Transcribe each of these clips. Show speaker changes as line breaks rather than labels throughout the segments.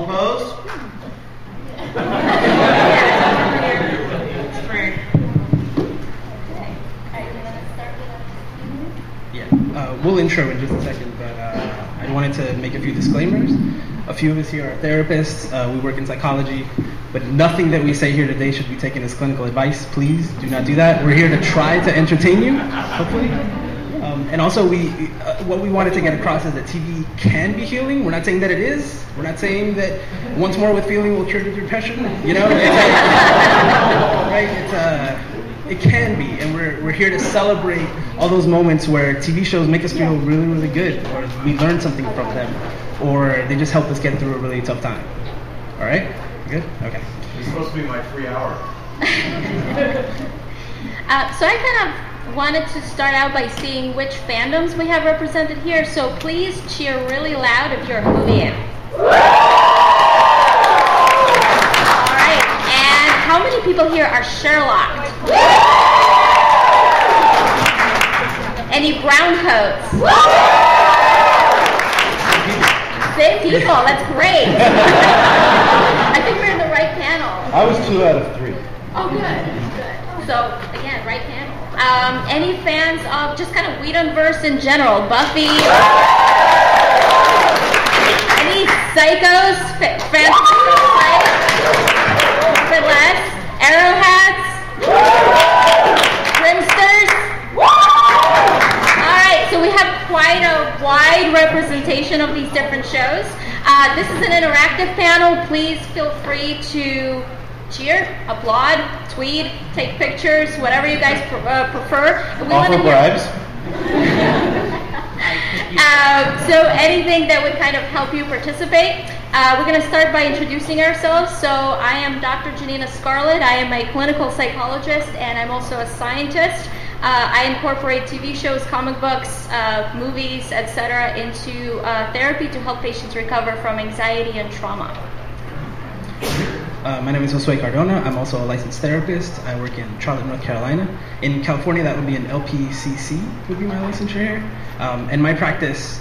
opposed?
We'll intro in just a second, but I wanted to make a few disclaimers. A few of us here are therapists. We work in psychology, but nothing that we say here today should be taken as clinical advice. Please do not do that. We're here to try to entertain you, hopefully. And also, what we wanted to get across is that TV can be healing. We're not saying that it is. We're not saying that once more with feeling will cure your depression. You know, right? It can be, and we're here to celebrate all those moments where TV shows make us feel really, really good, or we learn something from them, or they just help us get through a really tough time. All right? Good? Okay.
It's supposed to be my free hour.
So I kind of wanted to start out by seeing which fandoms we have represented here, so please cheer really loud if you're a Whovian. How many people here are Sherlock? Any brown coats? Same people, that's great. I think we're in the right panel.
I was 2 out of 3.
Oh, good. So, again, right panel. Any fans of just kind of Whedonverse in general? Buffy? Any psychos? Fans of less? Arrowhats? Grimsters? Alright, so we have quite a wide representation of these different shows. This is an interactive panel. Please feel free to cheer, applaud, tweet, take pictures, whatever you guys prefer.
Offer bribes.
So anything that would kind of help you participate. We're going to start by introducing ourselves. So I am Dr. Janina Scarlett. I am a clinical psychologist, and I'm also a scientist. I incorporate TV shows, comic books, movies, etc. into therapy to help patients recover from anxiety and trauma.
My name is Josue Cardona. I'm also a licensed therapist. I work in Charlotte, North Carolina. In California, that would be an LPCC would be my licensure here. And my practice,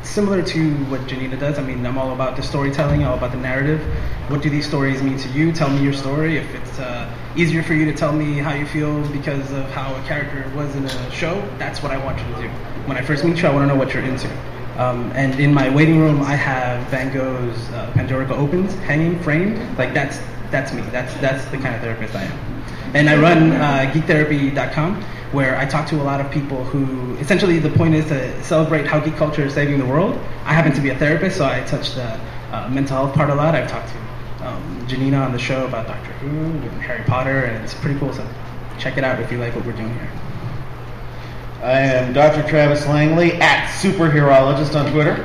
similar to what Janina does, I mean, I'm all about the storytelling, all about the narrative. What do these stories mean to you? Tell me your story. If it's easier for you to tell me how you feel because of how a character was in a show, that's what I want you to do. When I first meet you, I want to know what you're into. And in my waiting room, I have Van Gogh's Pandorica Opens hanging, framed. Like that's me. That's the kind of therapist I am. And I run geektherapy.com, where I talk to a lot of people who, essentially the point is to celebrate how geek culture is saving the world. I happen to be a therapist, so I touch the mental health part a lot. I've talked to Janina on the show about Doctor Who and Harry Potter, and it's pretty cool, so check it out if you like what we're doing here.
I am Dr. Travis Langley, at Superheroologist on Twitter.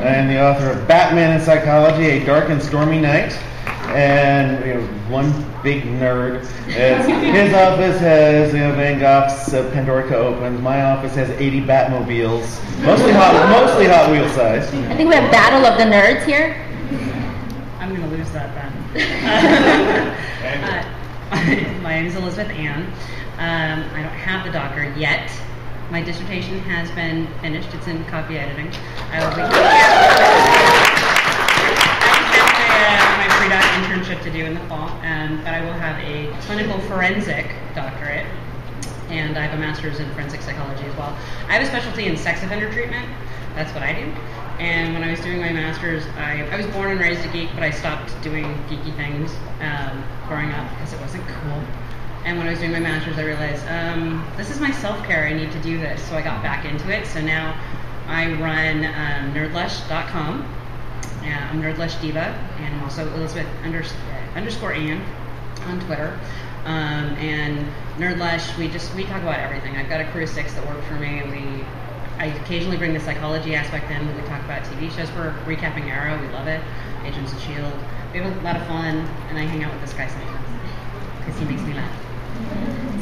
I am the author of Batman in Psychology, A Dark and Stormy Night. And we have one big nerd. His office has Van Gogh's Pandorica Opens. My office has 80 Batmobiles, mostly Hot Wheel size.
I think we have Battle of the Nerds here.
I'm going to lose that then. My name is Elizabeth Ann. I don't have the doctorate yet. My dissertation has been finished. It's in copy editing. I will be my pre-doc internship to do in the fall, but I will have a clinical forensic doctorate, and I have a master's in forensic psychology as well. I have a specialty in sex offender treatment. That's what I do. And when I was doing my master's, I was born and raised a geek, but I stopped doing geeky things growing up because it wasn't cool. And when I was doing my master's, I realized, this is my self-care, I need to do this. So I got back into it. So now I run nerdlush.com. I'm Nerdlush Diva, and I'm also Elizabeth underscore Ann on Twitter. And Nerdlush, we talk about everything. I've got a crew of 6 that work for me. I occasionally bring the psychology aspect in when we talk about TV shows. We're recapping Arrow, we love it. Agents of S.H.I.E.L.D. We have a lot of fun, and I hang out with this guy sometimes because he makes me laugh.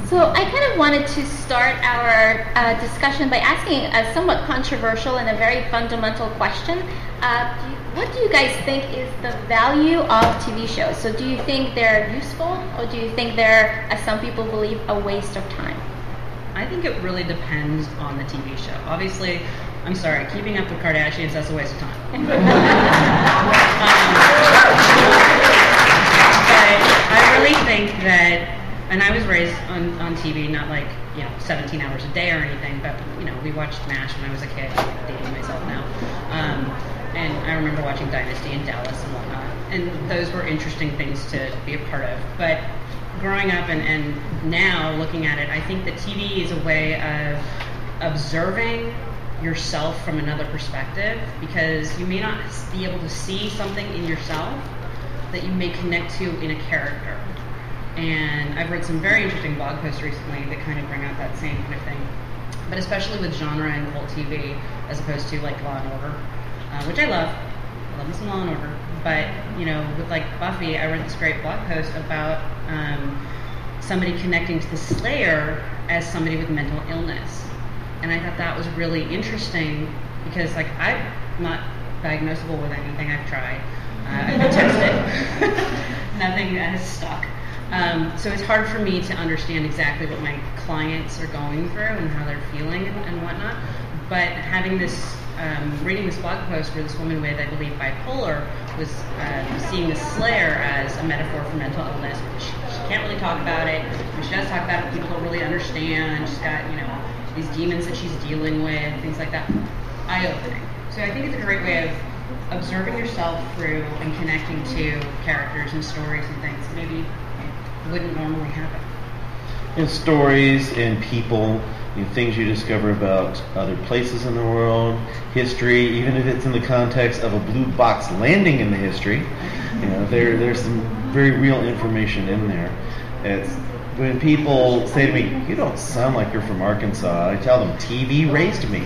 So I kind of wanted to start our discussion by asking a somewhat controversial and a very fundamental question. What do you guys think is the value of TV shows? So do you think they're useful, or do you think they're, as some people believe, a waste of time?
I think it really depends on the TV show. Obviously, I'm sorry, Keeping Up with Kardashians, that's a waste of time. TV, not like 17 hours a day or anything, but we watched MASH when I was a kid. I'm dating myself now, and I remember watching Dynasty and Dallas and whatnot, and those were interesting things to be a part of. But growing up and now looking at it, I think that TV is a way of observing yourself from another perspective, because you may not be able to see something in yourself that you may connect to in a character. And I've read some very interesting blog posts recently that kind of bring out that same kind of thing, but especially with genre and cult TV as opposed to like Law and Order, which I love me some Law and Order. But with like Buffy, I read this great blog post about somebody connecting to the Slayer as somebody with mental illness, and I thought that was really interesting because like I'm not diagnosable with anything. I've tried, I've tested, nothing has stuck. So it's hard for me to understand exactly what my clients are going through and how they're feeling and whatnot. But having this, reading this blog post where this woman with, I believe, bipolar was seeing the Slayer as a metaphor for mental illness. She can't really talk about it. When she does talk about it, people don't really understand. She's got, these demons that she's dealing with, things like that. Eye-opening. So I think it's a great way of observing yourself through and connecting to characters and stories and things that maybe wouldn't normally happen.
In stories and people, things you discover about other places in the world, history, even if it's in the context of a blue box landing in the history, there's some very real information in there. It's when people say to me, "You don't sound like you're from Arkansas," I tell them, TV raised me.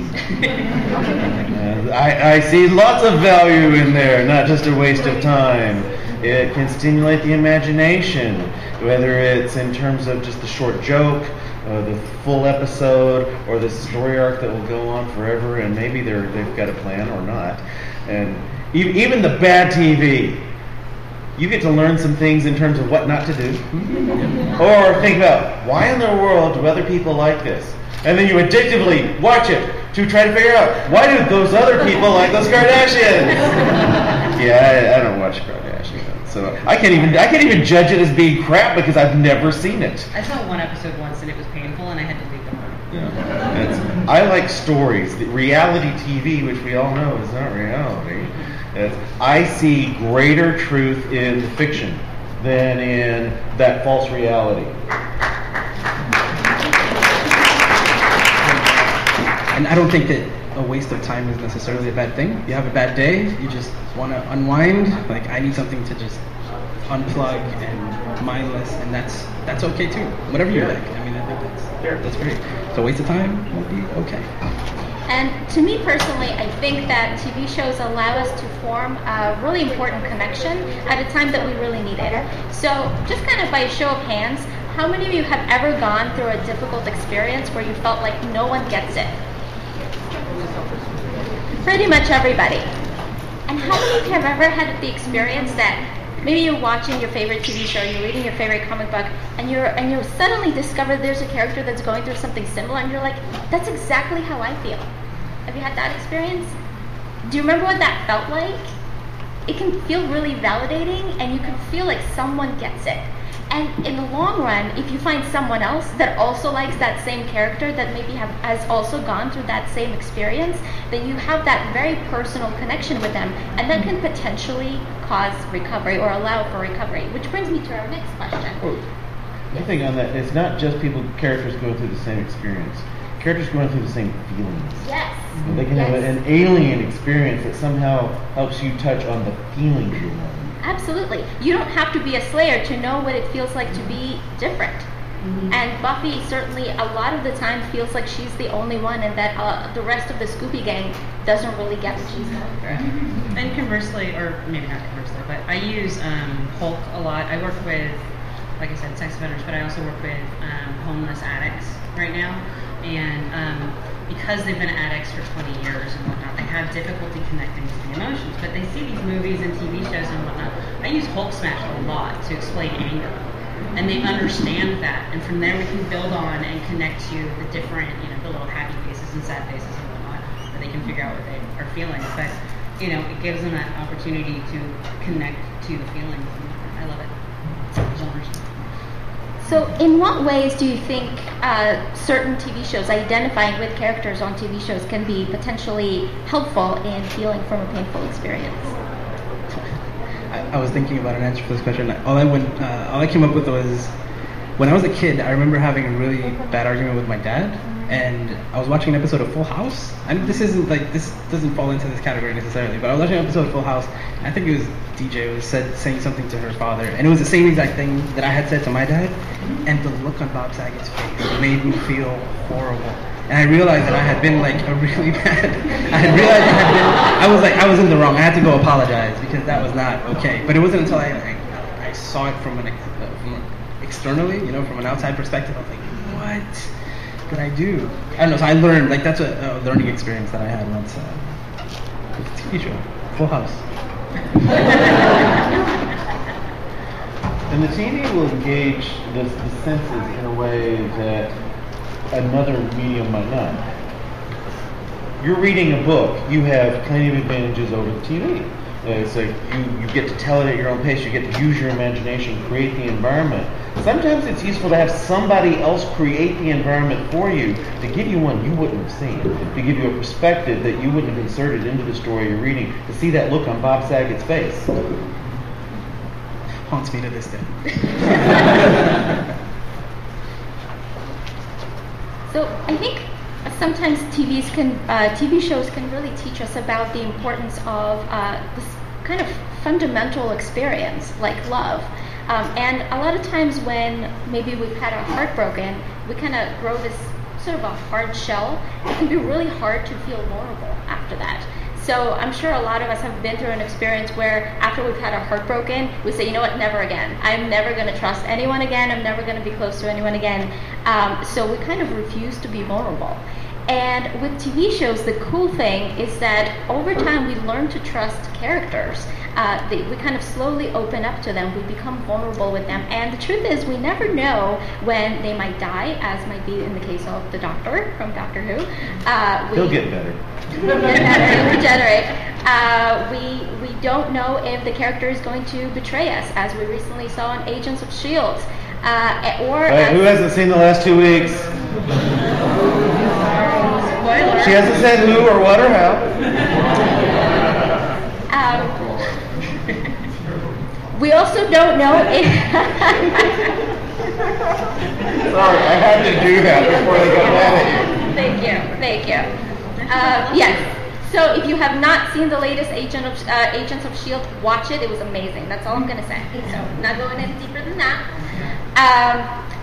I see lots of value in there, not just a waste of time. It can stimulate the imagination, whether it's in terms of just the short joke, the full episode, or the story arc that will go on forever, and maybe they've got a plan or not. And even the bad TV, you get to learn some things in terms of what not to do. Or think about, why in the world do other people like this? And then you addictively watch it to try to figure out, why do those other people like those Kardashians? Yeah, I don't watch Kardashians, so I can't even judge it as being crap because I've never seen it.
I saw one episode once and it was painful and I had to leave them on.
I like stories. The reality TV, which we all know is not reality. I see greater truth in fiction than in that false reality.
And I don't think that a waste of time is necessarily a bad thing. You have a bad day, you just want to unwind. Like, I need something to just unplug and mindless, and that's okay too. Whatever you like. I mean, I think that's great. So a waste of time will be okay.
And to me personally, I think that TV shows allow us to form a really important connection at a time that we really need it. So just kind of by show of hands, how many of you have ever gone through a difficult experience where you felt like no one gets it? Pretty much everybody. And how many of you have ever had the experience that maybe you're watching your favorite TV show, you're reading your favorite comic book, and you suddenly discover there's a character that's going through something similar, and you're like, that's exactly how I feel. Have you had that experience? Do you remember what that felt like? It can feel really validating, and you can feel like someone gets it. And in the long run, if you find someone else that also likes that same character, that maybe has also gone through that same experience, then you have that very personal connection with them, and that can potentially cause recovery or allow for recovery. Which brings me to our next question.
I think on that, it's not just characters going through the same experience. Characters going through the same feelings.
Yes.
They can have an alien experience that somehow helps you touch on the feelings you want.
Absolutely. You don't have to be a Slayer to know what it feels like to be different. Mm-hmm. And Buffy certainly a lot of the time feels like she's the only one, and that the rest of the Scooby Gang doesn't really get what she's going through.
Mm-hmm. And conversely, or maybe not conversely, but I use Hulk a lot. I work with, like I said, sex offenders, but I also work with homeless addicts right now. And because they've been addicts for 20 years and whatnot, they have difficulty connecting with the emotions. But they see these movies and TV shows and whatnot. I use Hulk Smash a lot to explain anger. And they understand that. And from there we can build on and connect to the different, the little happy faces and sad faces and whatnot, where they can figure out what they are feeling. But, it gives them that opportunity to connect to the feelings. And I love it.
So in what ways do you think certain TV shows, identifying with characters on TV shows, can be potentially helpful in healing from a painful experience?
I was thinking about an answer for this question. All I came up with was, when I was a kid, I remember having a really bad argument with my dad, and I was watching an episode of Full House. And this doesn't fall into this category necessarily, but I was watching an episode of Full House. I think it was DJ was saying something to her father, and it was the same exact thing that I had said to my dad. And the look on Bob Saget's face made me feel horrible. And I realized that I had been like a really bad. I was in the wrong. I had to go apologize because that was not okay. But it wasn't until I saw it from externally, from an outside perspective. I was like, what did I do? I don't know. So I learned, like, that's a learning experience that I had once with a TV show, Full House.
And the TV will engage the senses in a way that another medium might not. You're reading a book, you have plenty of advantages over the TV. It's like you get to tell it at your own pace, you get to use your imagination, create the environment. Sometimes it's useful to have somebody else create the environment for you to give you one you wouldn't have seen, to give you a perspective that you wouldn't have inserted into the story you're reading, to see that look on Bob Saget's face.
Haunts me to this day.
So I think sometimes TV shows can really teach us about the importance of this kind of fundamental experience like love. And a lot of times when maybe we've had our heart broken, we kind of grow this sort of a hard shell. It can be really hard to feel vulnerable after that. So I'm sure a lot of us have been through an experience where after we've had our heart broken, we say, you know what, never again. I'm never going to trust anyone again. I'm never going to be close to anyone again. So we kind of refuse to be vulnerable. And with TV shows, the cool thing is that over time we learn to trust characters. We kind of slowly open up to them. We become vulnerable with them. And the truth is, we never know when they might die, as might be in the case of the Doctor from Doctor Who.
He'll get better.
Regenerate. We don't know if the character is going to betray us, as we recently saw in Agents of S.H.I.E.L.D.
Who hasn't seen the last 2 weeks?
Spoiler.
She hasn't said who or what or how.
We also don't know if...
Sorry, I had to do that before they got mad at you.
Thank you. Yes. So if you have not seen the latest Agents of S.H.I.E.L.D., watch it. It was amazing. That's all I'm going to say. So not going any deeper than that.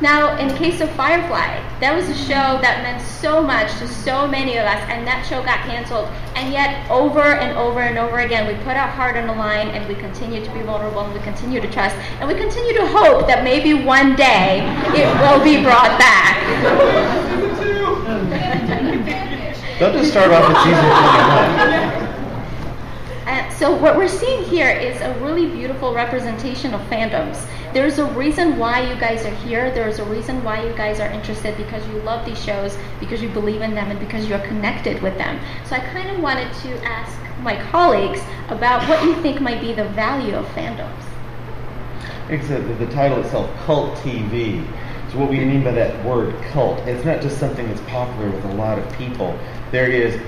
Now, in the case of Firefly, that was a show that meant so much to so many of us, and that show got canceled. And yet, over and over and over again, we put our heart on the line, and we continue to be vulnerable, and we continue to trust, and we continue to hope that maybe one day it will be brought back.
Don't just start off with season 21.
So what we're seeing here is a really beautiful representation of fandoms. There's a reason why you guys are here. There's a reason why you guys are interested, because you love these shows, because you believe in them, and because you're connected with them. So I kind of wanted to ask my colleagues about what you think might be the value of fandoms.
Except the title itself, Cult TV. So what we mean by that word, cult, it's not just something that's popular with a lot of people. There is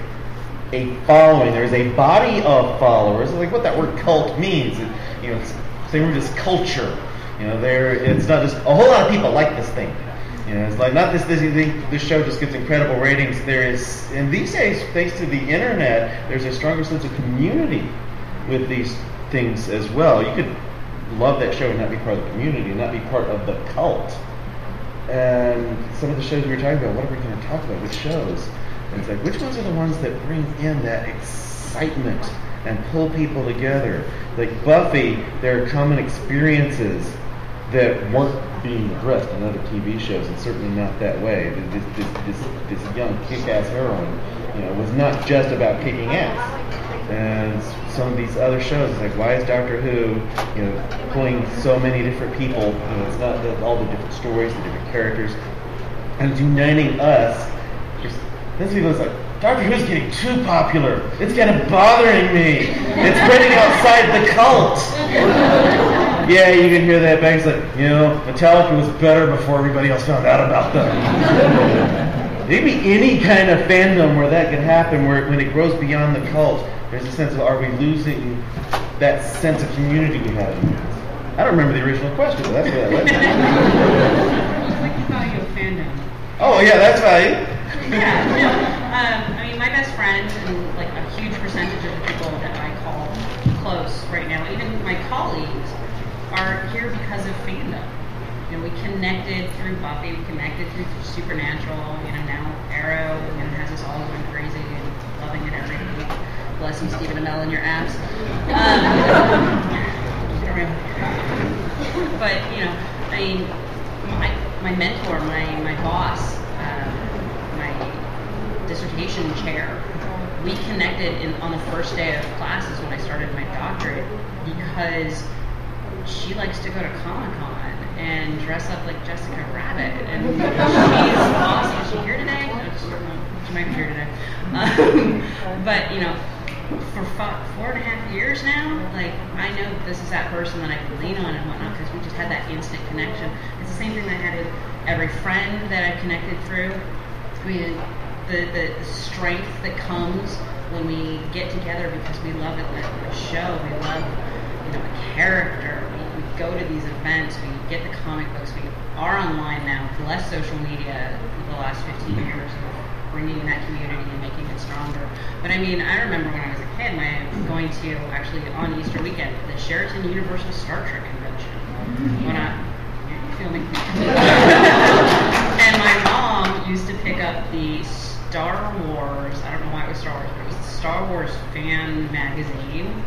a following, there is a body of followers. Like what that word cult means, it's same word as culture. It's not just a whole lot of people like this thing. It's like not this show just gets incredible ratings. There is, and these days, thanks to the internet, there's a stronger sense of community with these things as well. You could love that show and not be part of the community, and not be part of the cult. And some of the shows we were talking about, what are we going to talk about? Which shows? And it's like, which ones are the ones that bring in that excitement and pull people together? Like Buffy, there are common experiences that weren't being addressed in other TV shows, and certainly not that way. This young kick-ass heroine, was not just about kicking ass. And some of these other shows, it's like, why is Doctor Who, pulling so many different people? It's not all the different stories, the different characters, and it's uniting us. This people is like, Doctor Who's getting too popular. It's kind of bothering me. It's spreading outside the cult. Yeah, you can hear that back. It's like, Metallica was better before everybody else found out about them. Maybe any kind of fandom where that could happen, where when it grows beyond the cult, there's a sense of, are we losing that sense of community we had? I don't remember the original question, but that's where that went.
It's like the value of fandom.
Oh, yeah, that's value.
Yeah, I mean, my best friend and like a huge percentage of the people that I call close right now, even my colleagues, are here because of fandom. We connected through Buffy, we connected through Supernatural, now Arrow, has us all going crazy and loving it every week. Bless you, Stephen Amell, in your abs. But, I mean, my mentor, my boss, my dissertation chair, we connected on the first day of classes when I started my doctorate because she likes to go to Comic-Con and dress up like Jessica Rabbit, and she's awesome. Is she here today? No, she might be here today. But for 4.5 years now, like, I know this is that person that I can lean on and whatnot because we just had that instant connection. It's the same thing that I had with every friend that I've connected through. I mean, the strength that comes when we get together because we love it, the show, we love a character. We go to these events, we get the comic books, we are online now, less social media for the last 15 years of bringing that community and making it stronger. But I mean, I remember when I was a kid, going to actually on Easter weekend, the Sheraton Universal Star Trek convention. When you feel me? And my mom used to pick up the Star Wars, I don't know why it was Star Wars, but it was the Star Wars fan magazine.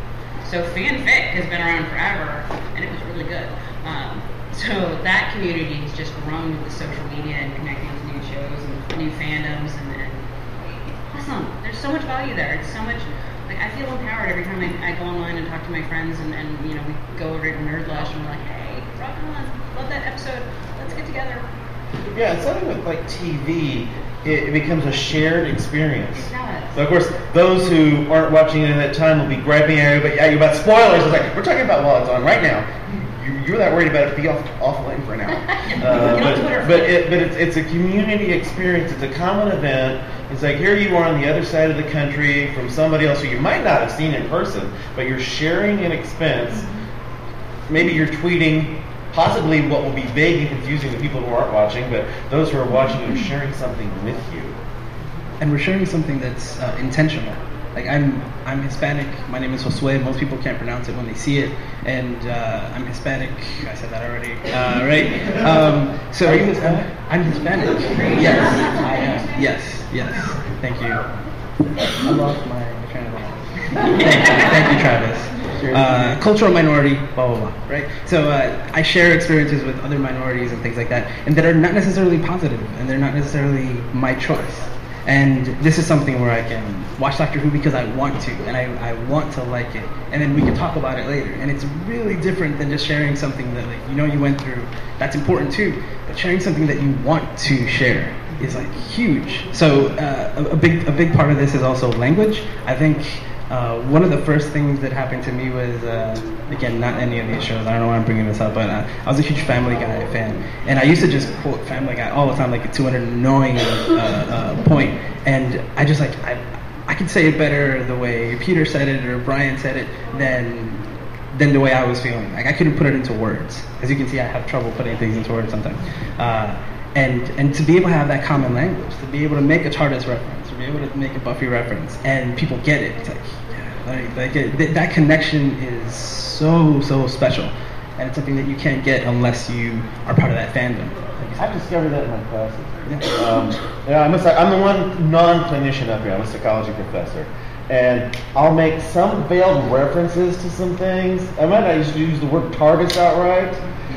So fanfic has been around forever, and it was really good. So that community has just grown with the social media and connecting to new shows and new fandoms, and awesome. There's so much value there. It's so much, like, I feel empowered every time I go online and talk to my friends, and we go over to Nerdlush and we're like, hey, rock on, love that episode, let's get together.
Yeah, it's something with like TV. It becomes a shared experience.
It does.
So of course, those who aren't watching it at that time will be griping at you about spoilers. It's like, we're talking about while it's on right now. You're not worried about it being offline for an hour. But it's a community experience. It's a common event. It's like, here you are on the other side of the country from somebody else who you might not have seen in person, but you're sharing an expense. Maybe you're tweeting possibly what will be vague and confusing to people who aren't watching, but those who are watching are sharing something with you.
And we're sharing something that's intentional. Like, I'm Hispanic. My name is Josue. Most people can't pronounce it when they see it, and I'm Hispanic. I said that already, right? So
are you Hispanic?
I'm Hispanic. Yes, I am. Yes. Thank you. I lost my train of thought. Thank you, Travis. Cultural minority, blah, blah, blah, right? So I share experiences with other minorities and things like that, and that are not necessarily positive, and they're not necessarily my choice. And this is something where I can watch Doctor Who because I want to, and I want to like it, and then we can talk about it later. And it's really different than just sharing something that, like, you went through. That's important too, but sharing something that you want to share is like huge. So a big part of this is also language. I think one of the first things that happened to me was, again, not any of these shows, I don't know why I'm bringing this up, but I was a huge Family Guy fan, and I used to just quote Family Guy all the time, like a 200 annoying point, and I just, like, I could say it better the way Peter said it or Brian said it than the way I was feeling. Like, I couldn't put it into words. As you can see, I have trouble putting things into words sometimes. And to be able to have that common language, to be able to make a TARDIS reference, to be able to make a Buffy reference, and people get it, it's like, that connection is so special, and it's something that you can't get unless you are part of that fandom.
I've discovered that in my classes. I'm the one non-clinician up here. I'm a psychology professor, and I'll make some veiled references to some things. I might not use the word TARDIS outright,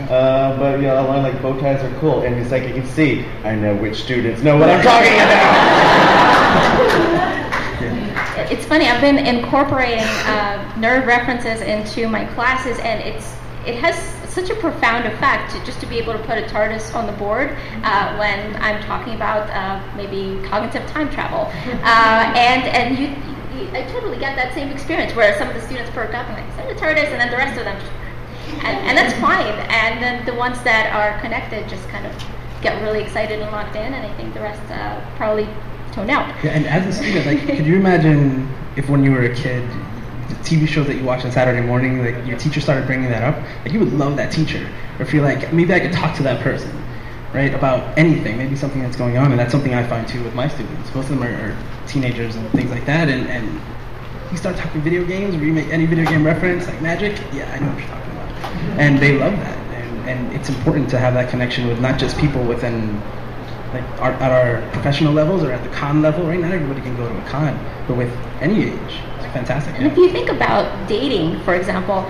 but I learn like bow ties are cool, and it's like you can see, I know which students know what I'm talking about.
It's funny, I've been incorporating nerd references into my classes, and it has such a profound effect just to be able to put a TARDIS on the board when I'm talking about maybe cognitive time travel. I totally get that same experience where some of the students perk up and like, is that a TARDIS? And then the rest of them just, and that's fine. And then the ones that are connected just kind of get really excited and locked in, and I think the rest probably tone out.
Yeah, and as a student, like, could you imagine if when you were a kid, the TV shows that you watch on Saturday morning, like your teacher started bringing that up, like you would love that teacher, or feel like maybe I could talk to that person, right, about anything, maybe something that's going on, and that's something I find too with my students. Most of them are teenagers and things like that, and you start talking video games, or you make any video game reference, like Magic, yeah, I know what you're talking about, and they love that, and it's important to have that connection with not just people within, like at our professional levels or at the con level, right? Not everybody can go to a con, but with any age, it's fantastic.
And if you think about dating, for example,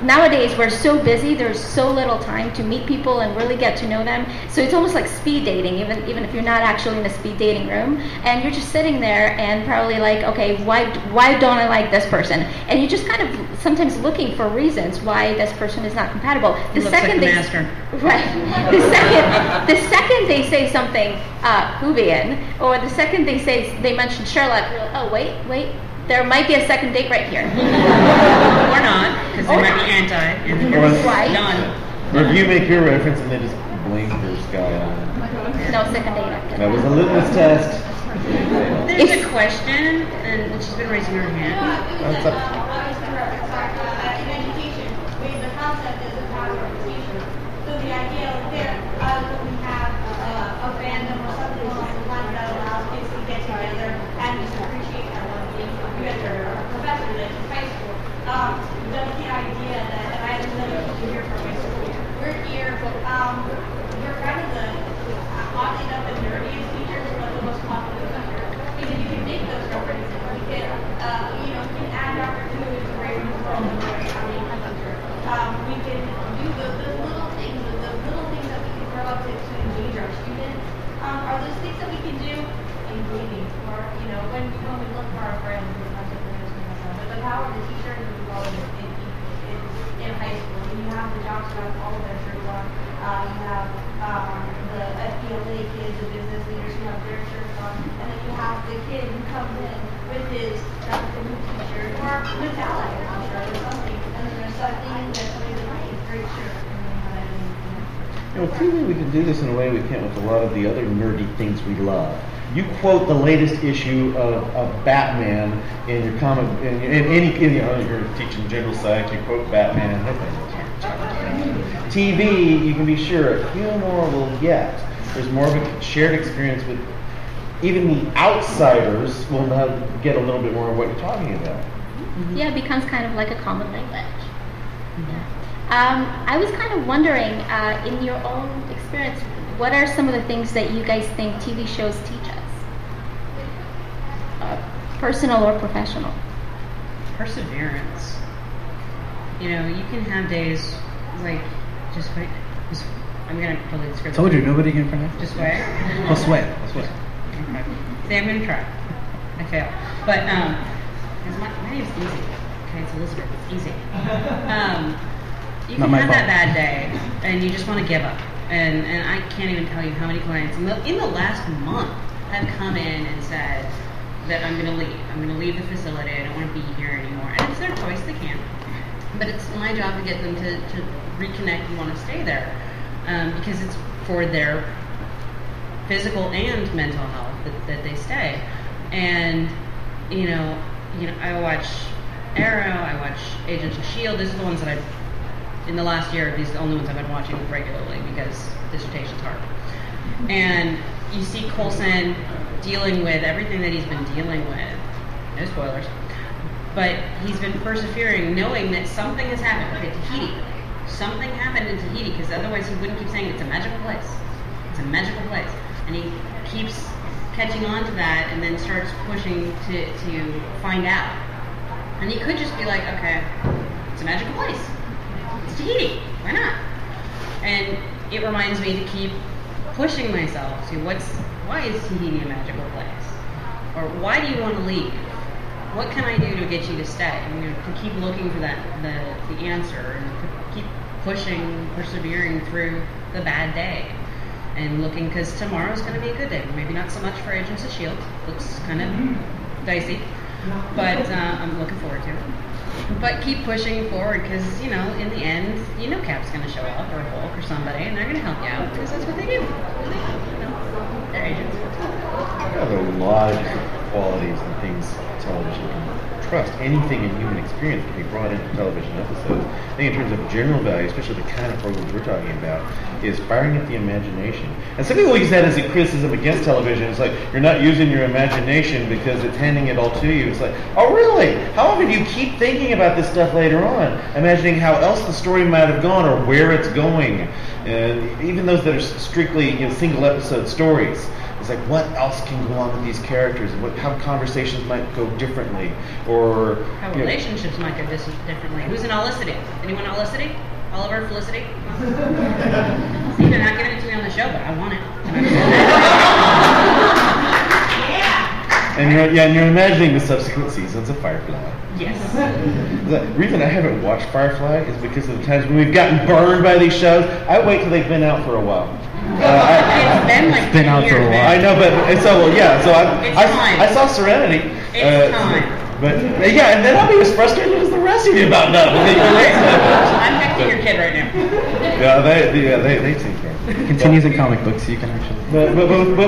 nowadays we're so busy, there's so little time to meet people and really get to know them. So it's almost like speed dating, even if you're not actually in a speed dating room, and you're just sitting there and probably like, okay, why don't I like this person? And you're just kind of sometimes looking for reasons why this person is not compatible.
The second
they say something Whovian, or the second they mention Sherlock, you're like, oh wait. There might be a second date right here.
Or not, because they might be anti.
Right.
None.
Or if you make your reference and they just blink their sky on it.
No second date after
That was a litmus test.
There's a question, and she's been raising her hand.
That's up.
In education, the concept is the power of the teacher. So the idea there, when we have a fandom or something along the lines that allows kids to get together and just appreciate that one thing. You guys are professors at high school. Just the idea that, and I have another teacher here from my school. We're here, but we're kind of the oddly enough the nerdiest teachers, but the most popular teachers. Because you can make those references. We can, you can add opportunities to raise the world. We can do those little things, those little things that we can grow up to engage our students. Are those things that we can do engaging, or when we look for our friends, but the power of the teacher is involved in high school. You have the jobs who have all of their shirts on. You have the FBLA kids, the business leaders who have their shirts on, and then you have the kid who comes in with his t-shirt or Metallica t-shirt or something, and then there's something that somebody's like, hey, great shirt.
Clearly we can do this in a way we can't with a lot of the other nerdy things we love. You quote the latest issue of Batman in your comic, you're teaching general psych, you quote Batman. TV, you can be sure a few more will get. There's more of a shared experience with even the outsiders will get a little bit more of what you're talking about.
Mm-hmm. Yeah, it becomes kind of like a common language. Yeah. I was kind of wondering, in your own experience, what are some of the things that you guys think TV shows teach us? Personal or professional?
Perseverance. You can have days like, just wait. I'm going to totally describe it.
Told you, nobody can pronounce it.
Just wait.
I'll sweat.
Okay. See, I'm going to try. I fail. But, my name's easy. Okay, it's Elizabeth. It's easy. You can have that bad day, and you just want to give up. And I can't even tell you how many clients in the last month have come in and said that I'm going to leave. I'm going to leave the facility. I don't want to be here anymore. And it's their choice. They can. But it's my job to get them to reconnect and want to stay there, because it's for their physical and mental health that they stay. And I watch Arrow. I watch Agents of S.H.I.E.L.D. These are the ones that in the last year, these are the only ones I've been watching regularly because dissertation's hard. And you see Coulson dealing with everything that he's been dealing with. No spoilers. But he's been persevering, knowing that something has happened. Okay, Tahiti. Something happened in Tahiti, because otherwise he wouldn't keep saying it's a magical place. It's a magical place. And he keeps catching on to that and then starts pushing to find out. And he could just be like, okay, it's a magical place. It's Tahiti. Why not? And it reminds me to keep pushing myself to why is Tahiti a magical place? Or why do you want to leave? What can I do to get you to stay? To keep looking for the answer, and to keep pushing, persevering through the bad day, and looking, because tomorrow's going to be a good day. Maybe not so much for Agents of S.H.I.E.L.D. Looks kind of dicey, but I'm looking forward to it. But keep pushing forward because, in the end, Cap's going to show up or Hulk or somebody and they're going to help you out because that's what they do. They're agents.
I have a lot of different qualities and things television can trust. Anything in human experience can be brought into television episodes. I think in terms of general value, especially the kind of programs we're talking about, is firing up the imagination. And some people use that as a criticism against television. It's like, you're not using your imagination because it's handing it all to you. It's like, oh really? How often do you keep thinking about this stuff later on? Imagining how else the story might have gone or where it's going. And even those that are strictly single episode stories. It's like, what else can go on with these characters? How conversations might go differently, or
how relationships might go differently. Who's in Olicity? Anyone Olicity? Oliver, Felicity? See, they're not giving it to me on the show, but I want it.
And you're imagining the subsequent seasons of Firefly.
Yes.
The reason I haven't watched Firefly is because of the times when we've gotten burned by these shows. I wait till they've been out for a while.
It's been
out for a while.
I know, but I saw Serenity.
It's time.
But yeah, and then I'll be as frustrated as the rest of you about that.
I'm texting your kid right now.
They seem great.
It continues in comic books, you can actually.
But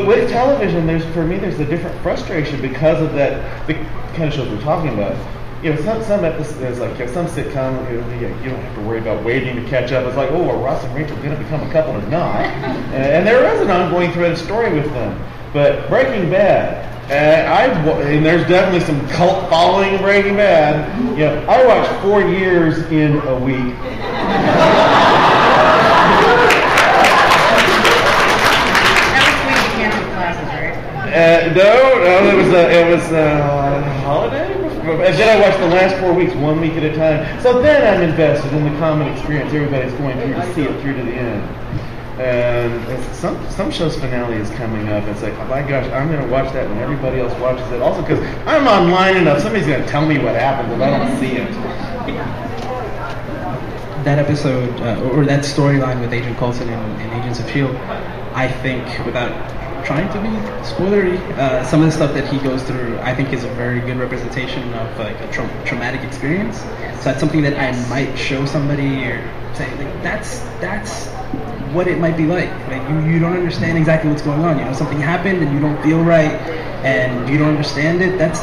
with television, there's a different frustration because of that. The kind of shows we're talking about. Some episodes, like some sitcom, you don't have to worry about waiting to catch up. It's like, oh, are Ross and Rachel going to become a couple or not? And there is an ongoing thread of story with them. But Breaking Bad, and there's definitely some cult following of Breaking Bad. I watched 4 years in a week.
That was when you canceled classes, right?
No, it was a holiday. And then I watched the last 4 weeks, 1 week at a time. So then I'm invested in the common experience everybody's going through to see it through to the end. And some show's finale is coming up. It's like, oh my gosh, I'm going to watch that when everybody else watches it. Also because I'm online enough, somebody's going to tell me what happens if I don't see it.
That episode, or that storyline with Agent Coulson in Agents of S.H.I.E.L.D., I think, without trying to be spoilery, some of the stuff that he goes through, I think, is a very good representation of like a traumatic experience. So that's something that I might show somebody or say, like, that's what it might be like. Like you don't understand exactly what's going on. Something happened and you don't feel right, and you don't understand it. That's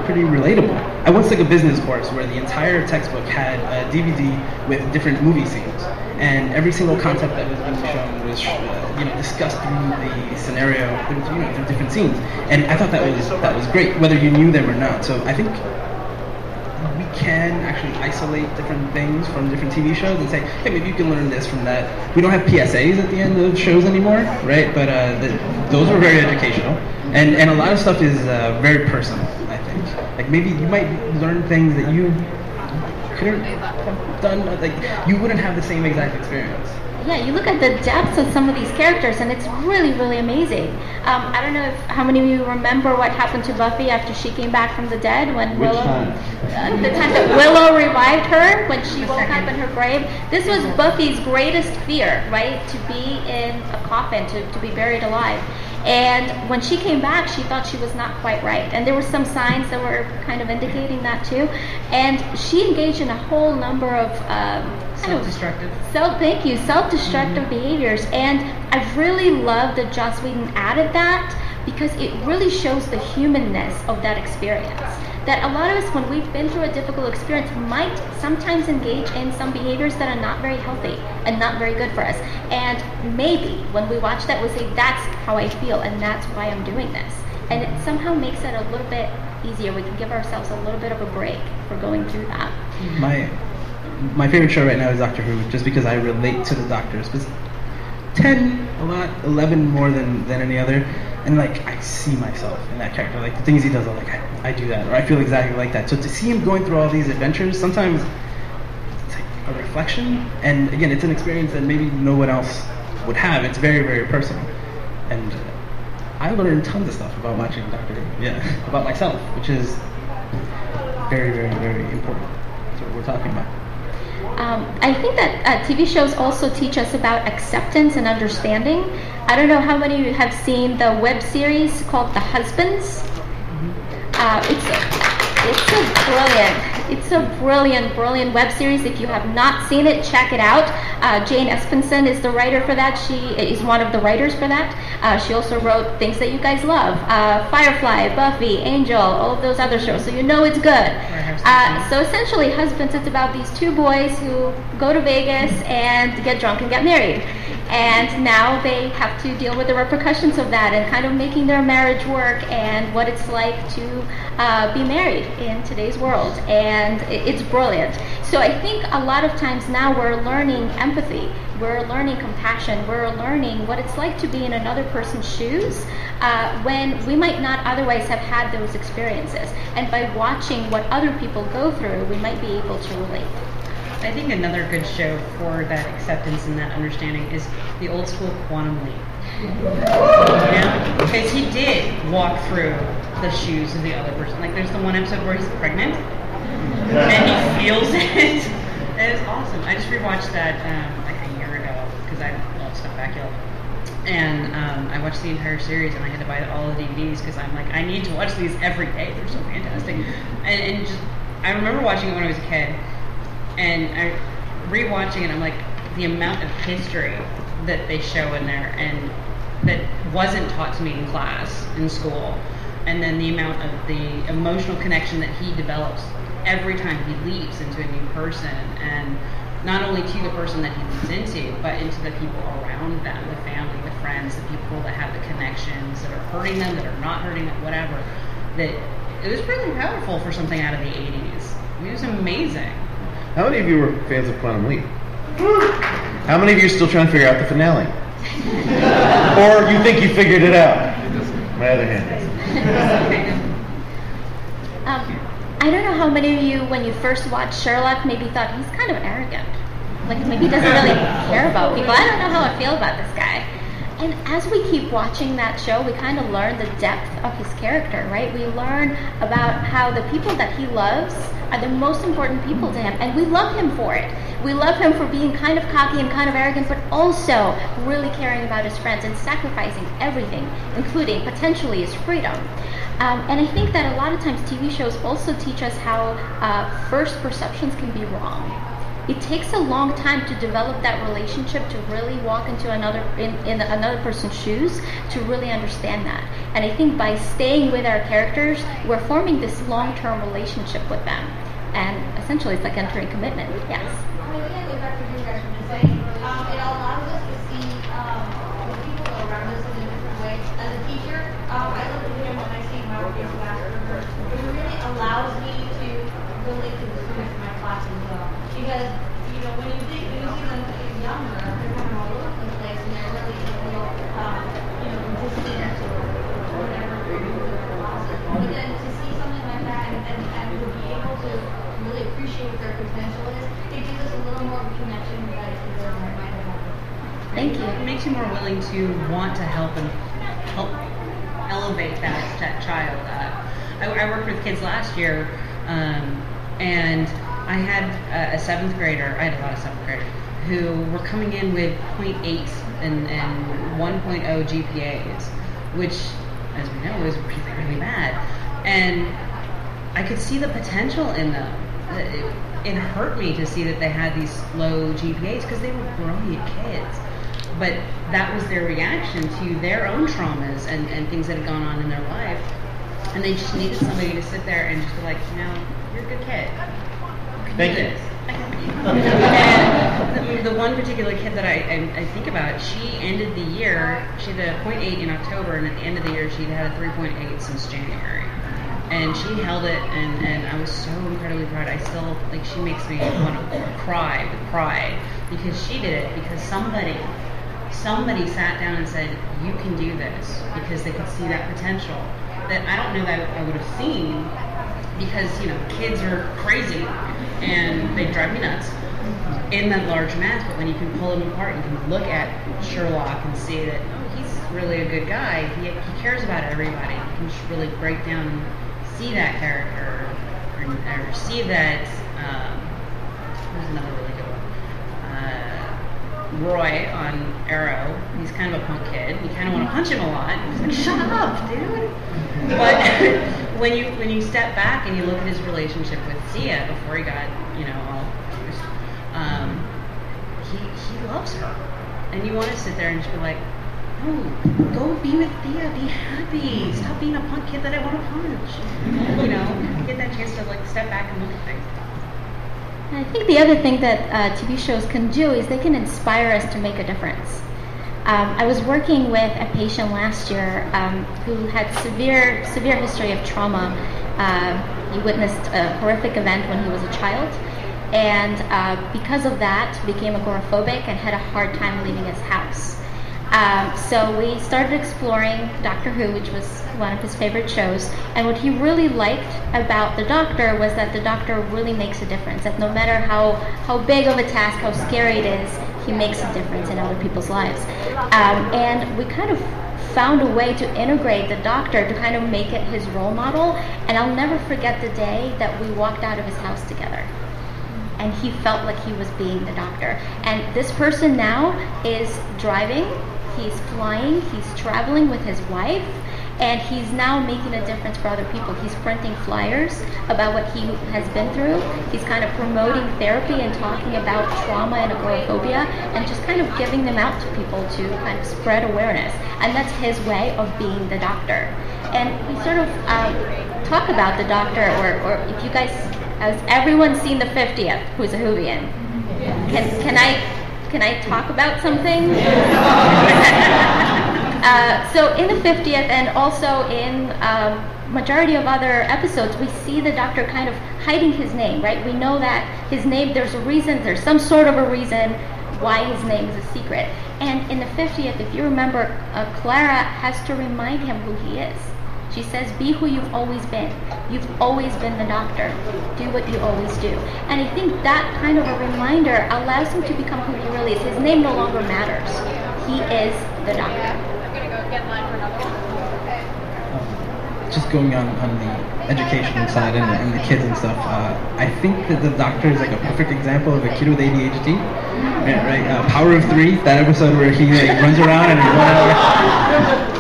pretty relatable. I once took a business course where the entire textbook had a DVD with different movie scenes, and every single concept that was being shown was discussed through the scenario. There was, through different scenes, and I thought that was great, whether you knew them or not. So I think we can actually isolate different things from different TV shows and say, hey, maybe you can learn this from that. We don't have PSAs at the end of shows anymore, right? But those were very educational. And a lot of stuff is very personal, I think. Like maybe you might learn things that you couldn't have done, like you wouldn't have the same exact experience.
Yeah, you look at the depths of some of these characters, and it's really, really amazing. I don't know how many of you remember what happened to Buffy after she came back from the dead when
Which
Willow.
time?
The time that Willow revived her when she woke up in her grave. This was Buffy's greatest fear, right? To be in a coffin, to be buried alive. And when she came back, she thought she was not quite right. And there were some signs that were kind of indicating that too. And she engaged in a whole number of
self-destructive
behaviors. And I really love that Joss Whedon added that because it really shows the humanness of that experience. That a lot of us, when we've been through a difficult experience, might sometimes engage in some behaviors that are not very healthy and not very good for us. And maybe when we watch that, we say, that's how I feel and that's why I'm doing this. And it somehow makes it a little bit easier. We can give ourselves a little bit of a break for going through that.
My favorite show right now is Doctor Who, just because I relate to the Doctors. But 10, a lot, 11 more than any other. And like I see myself in that character, like the things he does, I'm like I do that, or I feel exactly like that. So to see him going through all these adventures, sometimes it's like a reflection, and again, it's an experience that maybe no one else would have. It's very, very personal, and I learned tons of stuff about watching Doctor Who. Yeah, about myself, which is very, very, very important. That's what we're talking about.
I think that TV shows also teach us about acceptance and understanding. I don't know how many of you have seen the web series called The Husbands. It's a brilliant It's a brilliant, brilliant web series. If you have not seen it, check it out. Jane Espenson is the writer for that. She is one of the writers for that. She also wrote things that you guys love. Firefly, Buffy, Angel, all of those other shows. So you know it's good. So essentially, Husbands, it's about these two boys who go to Vegas and get drunk and get married. And now they have to deal with the repercussions of that and kind of making their marriage work and what it's like to be married in today's world. And it's brilliant. So I think a lot of times now we're learning empathy. We're learning compassion. We're learning what it's like to be in another person's shoes when we might not otherwise have had those experiences. And by watching what other people go through, we might be able to relate.
I think another good show for that acceptance and that understanding is the old school Quantum Leap. Because he did walk through the shoes of the other person. Like there's the one episode where he's pregnant and he feels it. It's awesome. I just rewatched that like a year ago because I love stuff Bakula. And I watched the entire series and I had to buy all the DVDs because I'm like, I need to watch these every day. They're so fantastic. And just, I remember watching it when I was a kid. And I rewatching it, I'm like, the amount of history that they show in there and that wasn't taught to me in class, in school, and then the amount of the emotional connection that he develops every time he leaps into a new person, and not only to the person that he leaps into, but into the people around them, the family, the friends, the people that have the connections, that are hurting them, that are not hurting them, whatever. That it was really powerful for something out of the 80s. I mean, it was amazing.
How many of you were fans of Quantum Leap? How many of you are still trying to figure out the finale? Or you think you figured it out? My other hand.
I don't know how many of you, when you first watched Sherlock, maybe thought he's kind of arrogant. Like maybe he doesn't really care about people. I don't know how I feel about this guy. And as we keep watching that show, we kind of learn the depth of his character, right? We learn about how the people that he loves are the most important people to him, and we love him for it. We love him for being kind of cocky and kind of arrogant, but also really caring about his friends and sacrificing everything, including potentially his freedom. And I think that a lot of times TV shows also teach us how first perceptions can be wrong. It takes a long time to develop that relationship, to really walk into another person's shoes, to really understand that. And I think by staying with our characters, we're forming this long-term relationship with them. And essentially, it's like entering commitment. Yes.
I mean, again, back to you guys were just saying, it allows us to see the people around us in a different way. As a teacher, I look at him when I see my kids of Asperger's. It really allows me to relate to the students in my class as well. Because, you know, when you see them younger, they're kind of all over the place and they're really, distant or whatever they're doing in their classes. But then to see something like that and to be able to really appreciate what their potential is, it gives us a little more of a connection with that kid that might have happened.
Thank you.
It makes you more willing to want to help and help elevate that child. I worked with kids last year, and I had a 7th grader, I had a lot of 7th graders, who were coming in with 0.8 and 1.0 GPAs, which, as we know, is really, really bad. And I could see the potential in them. It hurt me to see that they had these low GPAs because they were brilliant kids. But that was their reaction to their own traumas and things that had gone on in their life. And they just needed somebody to sit there and just be like, you're a good kid.
Thank you.
And the one particular kid that I think about, she ended the year, she had a 0.8 in October, and at the end of the year she'd had a 3.8 since January. And she held it, and I was so incredibly proud. I still, she makes me want to cry with pride, because she did it, because somebody sat down and said, you can do this, because they could see that potential that I don't know that I would have seen, because, kids are crazy, and they drive me nuts in that large mass, but when you can pull them apart, you can look at Sherlock and see that, he's really a good guy, he cares about everybody, you can just really break down and see that character, or see that, there's another really good one, Roy on Arrow, he's kind of a punk kid. You kind of want to punch him a lot. He's like, shut up, dude. But when you step back and you look at his relationship with Thea before he got, all abused, he loves her. And you want to sit there and just be like, no, go be with Thea, be happy. Stop being a punk kid that I want to punch. Get that chance to step back and look at things.
I think the other thing that TV shows can do is they can inspire us to make a difference. I was working with a patient last year who had severe history of trauma. He witnessed a horrific event when he was a child, and because of that became agoraphobic and had a hard time leaving his house. So we started exploring Doctor Who, which was one of his favorite shows, and what he really liked about the Doctor was that the Doctor really makes a difference, that no matter how big of a task, how scary it is, he makes a difference in other people's lives. And we kind of found a way to integrate the Doctor to kind of make it his role model, and I'll never forget the day that we walked out of his house together. And he felt like he was being the Doctor. And this person now is driving, he's flying, he's traveling with his wife, and he's now making a difference for other people. He's printing flyers about what he has been through. He's kind of promoting therapy and talking about trauma and agoraphobia and just kind of giving them out to people to kind of spread awareness. And that's his way of being the Doctor. And we sort of talk about the Doctor, or if you guys, has everyone seen the 50th? Who's a Whovian? Can I talk about something? So in the 50th and also in majority of other episodes, we see the Doctor kind of hiding his name, right? We know that his name, there's a reason, there's some sort of a reason why his name is a secret. And in the 50th, if you remember, Clara has to remind him who he is. She says, be who you've always been. You've always been the Doctor. Do what you always do. And I think that kind of a reminder allows him to become who he really is. His name no longer matters. He is the Doctor.
I'm going to go get line for another one.
Just going on the educational side and the kids and stuff, I think that the Doctor is like a perfect example of a kid with ADHD. Right? Power of Three, that episode where he runs around and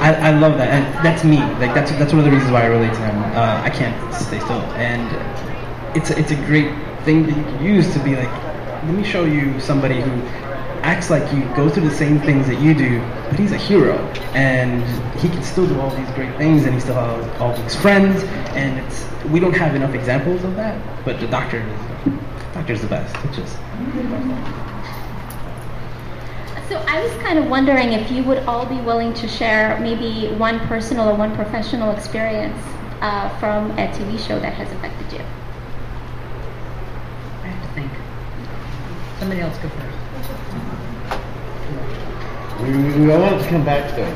I love that, and that's me. That's one of the reasons why I relate to him. I can't stay still, and it's a great thing that you can use to be like, let me show you somebody who acts like you, goes through the same things that you do, but he's a hero, and he can still do all these great things, and he still has all these friends, and we don't have enough examples of that, but the Doctor's the best. It's just.
So I was kind of wondering if you would all be willing to share maybe one personal or one professional experience from a TV show that has affected you.
I have to think. Somebody else go first.
We all want to come back to that.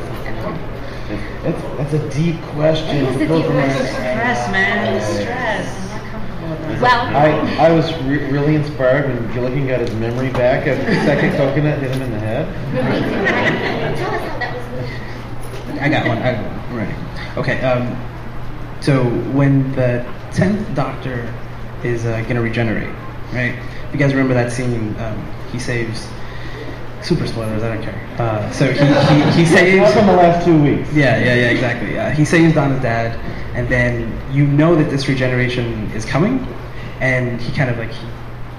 That's a deep question.
It is a deep question.
Stress, man. The stress. I'm not comfortable with that.
Well,
I was really inspired when Gilligan got his memory back after the second coconut hit him in the head.
tell us how that was.
I got one. I'm ready. Okay. So when the 10th Doctor is going to regenerate, right? If you guys remember that scene, he saves. Super spoilers. I don't care. So he saves.
How come the last 2 weeks?
Yeah, exactly. He saves Donna's dad, and then you know that this regeneration is coming, and he kind of he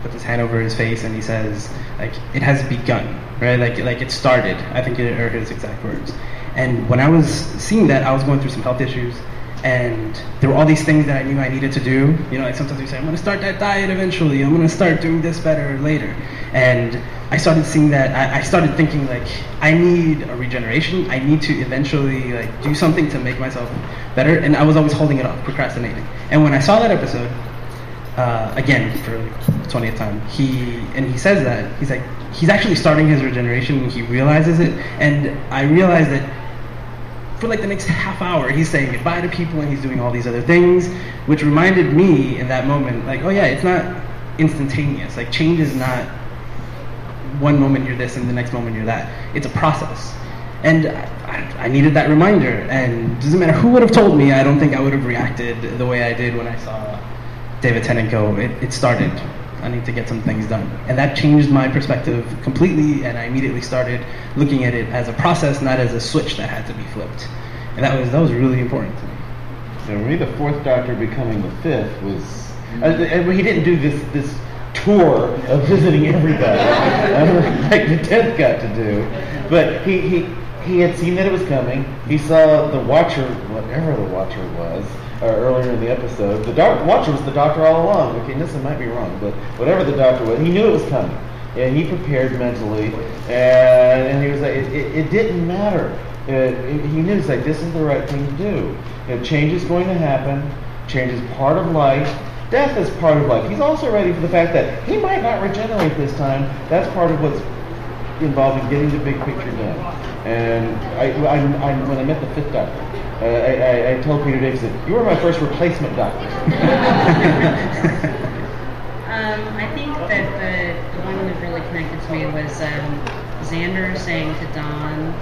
puts his hand over his face and he says, it has begun, right? Like it started. I think are his exact words. And when I was seeing that, I was going through some health issues, and there were all these things that I knew I needed to do. Sometimes we say, I'm going to start that diet eventually. I'm going to start doing this better later. And I started seeing that. I started thinking I need a regeneration. I need to eventually do something to make myself better. And I was always holding it off, procrastinating. And when I saw that episode, again for the 20th time, he says that he's actually starting his regeneration. And he realizes it, and I realized that for the next half hour, he's saying goodbye to people and he's doing all these other things, which reminded me in that moment, oh yeah, it's not instantaneous. Change is not one moment you're this and the next moment you're that. It's a process. And I needed that reminder. And it doesn't matter who would have told me, I don't think I would have reacted the way I did when I saw David Tennant go. It started. I need to get some things done. And that changed my perspective completely, and I immediately started looking at it as a process, not as a switch that had to be flipped. And that was really important to me.
So for me, the fourth Doctor becoming the fifth was... he didn't do this tour of visiting everybody like the 10th got to do. But he had seen that it was coming. He saw the Watcher, whatever the Watcher was, earlier in the episode. The Watcher was the Doctor all along. Okay, Nyssa might be wrong, but whatever the Doctor was, he knew it was coming. And he prepared mentally, and he was like, it didn't matter. He knew, it's like, this is the right thing to do. Change is going to happen. Change is part of life. Death is part of life. He's also ready for the fact that he might not regenerate this time. That's part of what's involved in getting the big picture done. And when I met the fifth Doctor, I told Peter Davison, you were my first replacement Doctor.
I think that the one that really connected to me was Xander saying to Dawn,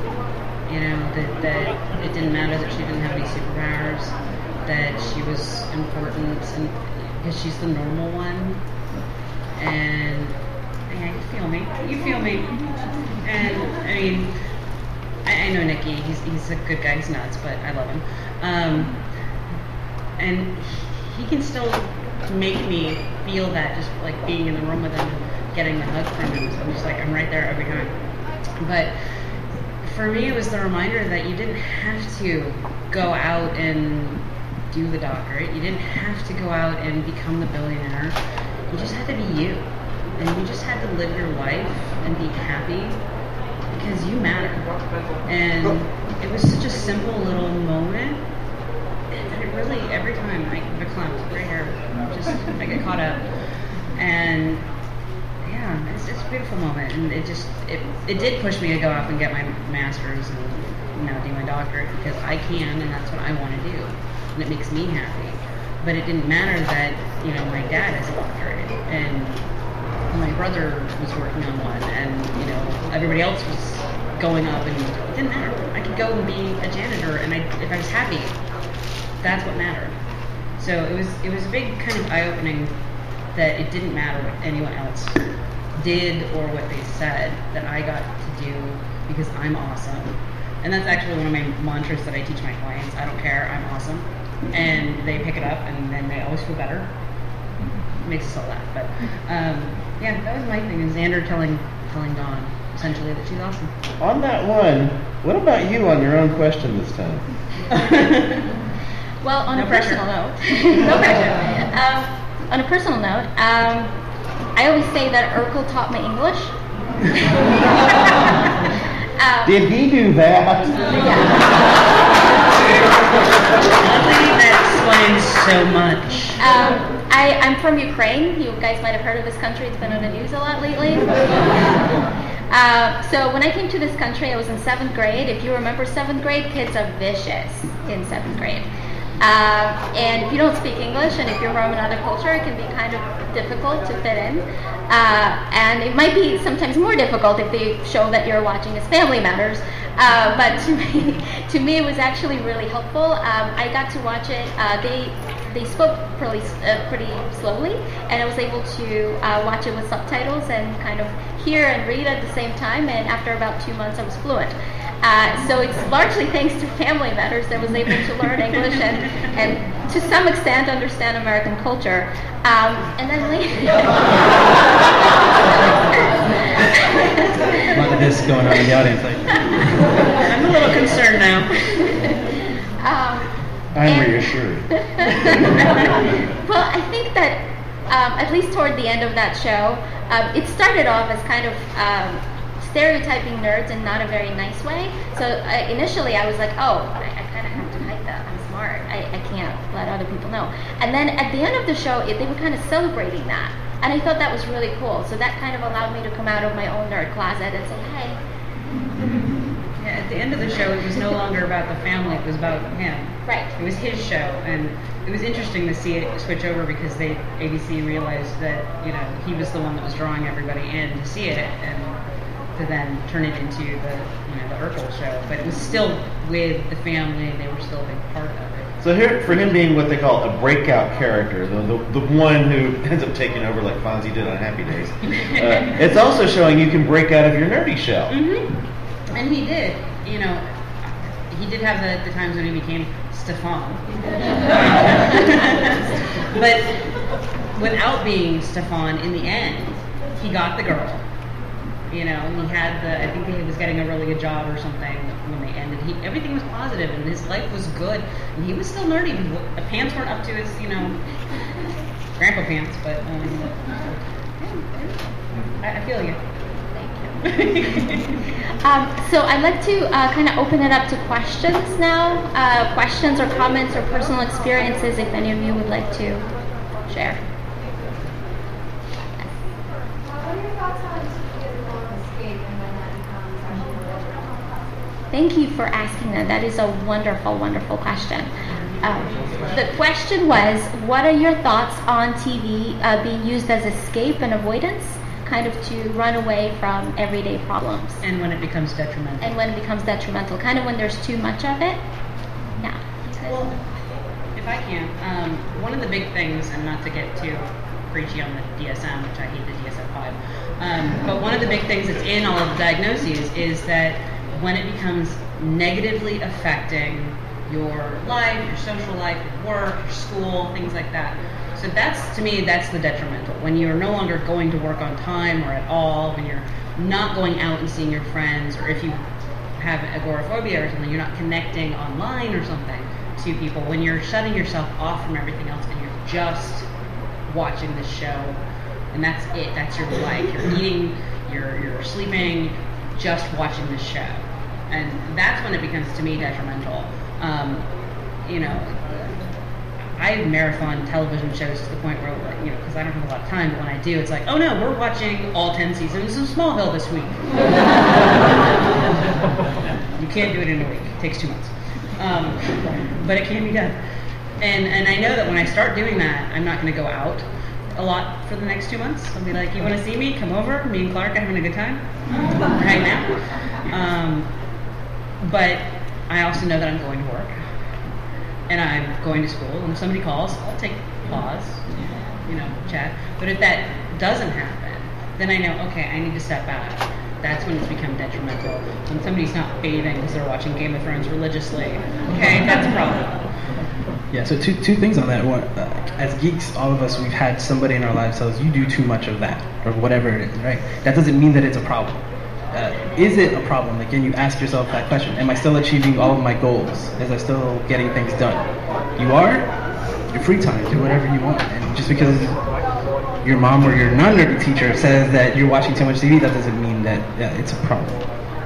that it didn't matter that she didn't have any superpowers, that she was important, and because she's the normal one. And yeah, you feel me. And I mean, I know Nikki. He's a good guy. He's nuts, but I love him. And he can still make me feel that, just like being in the room with him and getting the hug from him. So I'm just like, I'm right there every time. But for me, it was the reminder that you didn't have to go out and do the doctorate. You didn't have to go out and become the billionaire. You just had to be you. And you just had to live your life and be happy because you matter. And it was such a simple little moment. And it really, every time I clumped right here, I get caught up. And yeah, it's a beautiful moment. And it did push me to go off and get my master's and do my doctorate because I can, and that's what I want to do. And it makes me happy. But it didn't matter that, my dad has a doctorate and my brother was working on one, and everybody else was going up, and it didn't matter. I could go and be a janitor, and if I was happy, that's what mattered. So it was a big kind of eye-opening that it didn't matter what anyone else did or what they said, that I got to do because I'm awesome. And that's actually one of my mantras that I teach my clients. I don't care, I'm awesome. And they pick it up, and then they always feel better. It makes us all laugh. But yeah, that was my thing, is Xander telling Dawn essentially that she's awesome.
On that one, what about you on your own question this time?
Well, on
No
a
pressure.
personal note, no pressure. On a personal note, I always say that Urkel taught me English.
Did he do that?
That explains so much.
I'm from Ukraine. You guys might have heard of this country. It's been on the news a lot lately. So when I came to this country, I was in 7th grade. If you remember 7th grade, kids are vicious in 7th grade. And if you don't speak English, and if you're from another culture, it can be kind of difficult to fit in. And it might be sometimes more difficult if they show that you're watching as Family Matters. But to me, it was actually really helpful. I got to watch it. They spoke pretty slowly, and I was able to watch it with subtitles and kind of hear and read at the same time. And after about 2 months, I was fluent. So it's largely thanks to Family Matters that I was able to learn English and to some extent understand American culture. And then later...
A lot of this going on in the audience.
I'm a little concerned now.
I'm reassured.
Well, I think that at least toward the end of that show, it started off as kind of stereotyping nerds in not a very nice way. So initially I was like, oh, I kind of have to hide that. I'm smart. I can't let other people know. And then at the end of the show, they were kind of celebrating that. And I thought that was really cool. So that kind of allowed me to come out of my own nerd closet and say, hey.
Yeah, at the end of the show, it was no longer about the family. It was about him.
Right.
It was his show, and it was interesting to see it switch over because ABC realized that he was the one that was drawing everybody in to see it, and to then turn it into the Urkel show. But it was still with the family, and they were still a big part of it.
So here, for him being what they call a breakout character, the one who ends up taking over like Fonzie did on Happy Days, it's also showing you can break out of your nerdy shell.
Mm-hmm. And he did. You know, he did have the times when he became Stefan. But without being Stefan, in the end, he got the girl. You know, he had I think he was getting a really good job or something when they ended. Everything was positive and his life was good. And he was still nerdy. The pants weren't up to his, grandpa pants, but I feel you.
Thank you. So I'd like to kind of open it up to questions now. Questions or comments or personal experiences, if any of you would like to share.
What are your thoughts on TV as a form of escape and when that becomes actually
Thank you for asking that. That is a wonderful, wonderful question. The question was, what are your thoughts on TV being used as escape and avoidance, kind of to run away from everyday problems?
And when it becomes detrimental.
And when it becomes detrimental, kind of when there's too much of it? Yeah.
Well, if I can, one of the big things, and not to get too preachy on the DSM, which I hate the DSM-5, but one of the big things that's in all of the diagnoses is that when it becomes negatively affecting your life, your social life, your work, your school, things like that. So that's, to me, that's the detrimental. When you're no longer going to work on time or at all, when you're not going out and seeing your friends, or if you have agoraphobia or something, you're not connecting online or something to people, when you're shutting yourself off from everything else and you're just watching this show, and that's it, that's your life. You're eating, you're sleeping, just watching this show. And that's when it becomes, to me, detrimental. I marathon television shows to the point where, because I don't have a lot of time, but when I do, it's like, oh no, we're watching all 10 seasons of Smallville this week. You can't do it in a week. It takes 2 months. But it can be done. And I know that when I start doing that, I'm not going to go out a lot for the next 2 months. I'll be like, you want to see me? Come over. Me and Clark are having a good time. We're hanging out. But I also know that I'm going to work. And I'm going to school, and if somebody calls, I'll take pause, chat. But if that doesn't happen, then I know, okay, I need to step back. That's when it's become detrimental. When somebody's not bathing because they're watching Game of Thrones religiously, okay, that's a problem.
Yeah, so two things on that. One, as geeks, all of us, we've had somebody in our lives tell us, you do too much of that, or whatever it is, right? That doesn't mean that it's a problem. Is it a problem? Again, you ask yourself that question. Am I still achieving all of my goals? Is I still getting things done? You are? Your free time, do whatever you want. And just because your mom or your non-nerdy teacher says that you're watching too much TV, that doesn't mean that it's a problem.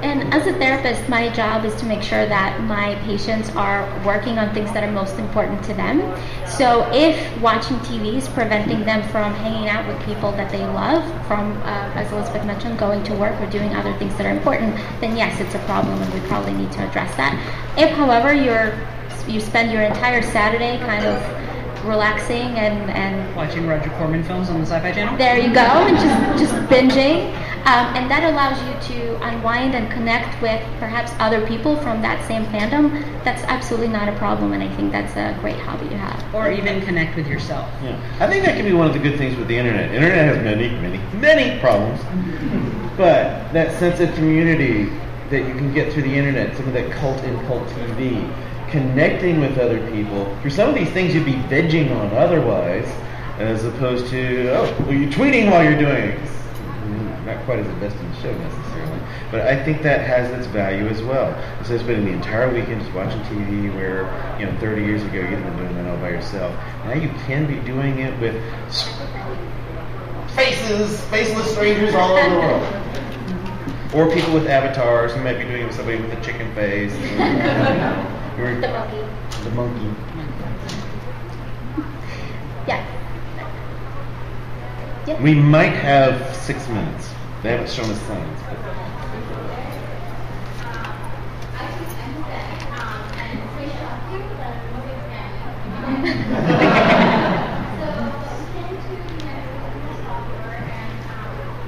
And as a therapist, my job is to make sure that my patients are working on things that are most important to them. So if watching TV is preventing them from hanging out with people that they love, from, as Elizabeth mentioned, going to work or doing other things that are important, then yes, it's a problem and we probably need to address that. If, however, you spend your entire Saturday kind of relaxing and
Watching Roger Corman films on the Sci-Fi Channel?
There you go, and just binging. And that allows you to unwind and connect with perhaps other people from that same fandom. That's absolutely not a problem, and I think that's a great hobby to have.
Or even connect with yourself.
Yeah. I think that can be one of the good things with the internet. The internet has many problems, but that sense of community that you can get through the internet, some of that cult in cult TV, connecting with other people through some of these things you'd be vegging on otherwise, as opposed to, you're tweeting while you're doing it. Not quite as the best in the show necessarily, but I think that has its value as well. So spending the entire weekend just watching TV where, 30 years ago you'd have been doing that all by yourself. Now you can be doing it with faceless strangers all over the world. Or people with avatars. You might be doing it with somebody with a chicken face. The monkey.
Yeah. Yep.
We might have 6 minutes. They haven't shown us signs. But.
I can end that, and say something that I'm moving So, tend to software, and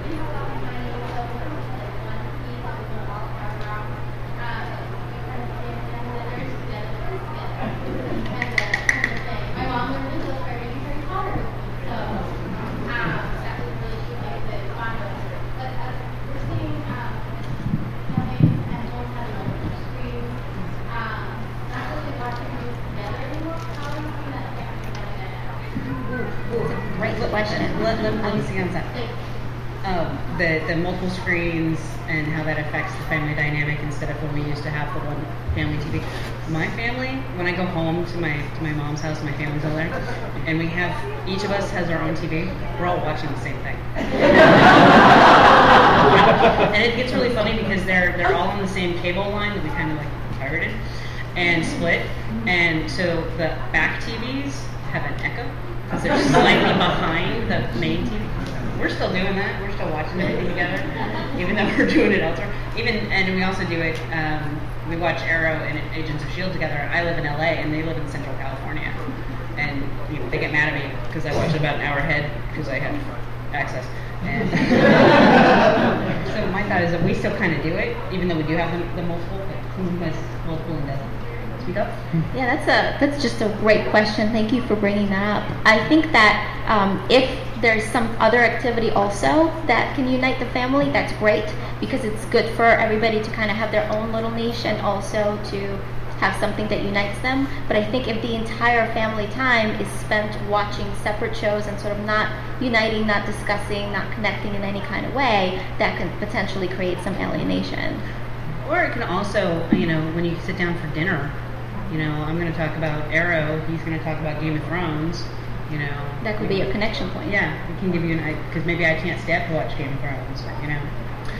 we have a lot of money, so one key on the wall around, because there's together, and
Let me see on that. The multiple screens and how that affects the family dynamic instead of when we used to have the one family TV. My family, when I go home to my mom's house, my family's all there, and we have, each of us has our own TV, we're all watching the same thing. And it gets really funny because they're all on the same cable line that we kind of like pirated and split, and so the back TVs have an echo because they're slightly behind the main TV. We're still doing that. We're still watching everything together, even though we're doing it elsewhere. And we also do it. We watch Arrow and Agents of S.H.I.E.L.D. together. I live in LA, and they live in Central California, and they get mad at me because I watch it about an hour ahead because I have access. And so my thought is that we still kind of do it, even though we do have the multiple. But who has multiple and doesn't? Speak up.
Yeah, that's just a great question. Thank you for bringing that up. I think that if there's some other activity also that can unite the family, that's great because it's good for everybody to kind of have their own little niche and also to have something that unites them. But I think if the entire family time is spent watching separate shows and sort of not uniting, not discussing, not connecting in any kind of way, that can potentially create some alienation.
Or it can also, when you sit down for dinner, I'm going to talk about Arrow, he's going to talk about Game of Thrones,
That could be your connection point.
Yeah, it can give you because maybe I can't stay up to watch Game of Thrones,